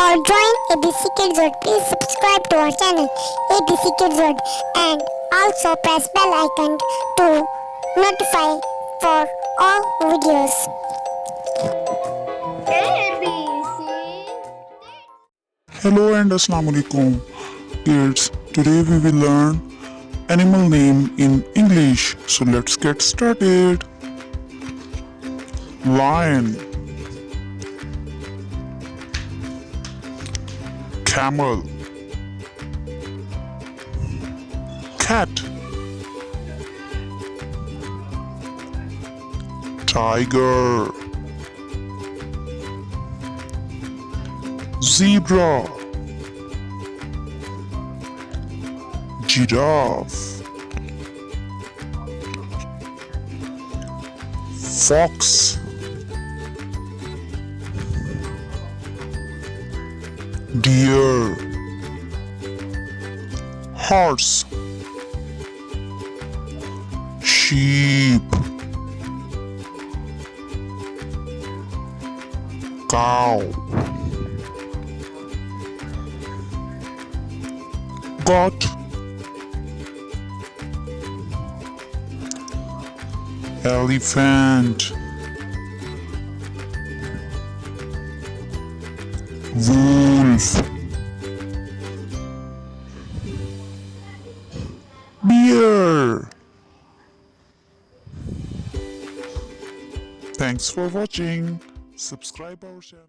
or join ABC Kids World, please subscribe to our channel ABC Kids World and also press bell icon to notify for all videos. Hello and Assalamu alaikum kids. Today we will learn animal name in English. So let's get started. Lion, camel, cat, tiger, zebra, giraffe, fox, deer, horse, sheep, cow, goat, elephant, wolf, bear. Thanks for watching. Subscribe our channel.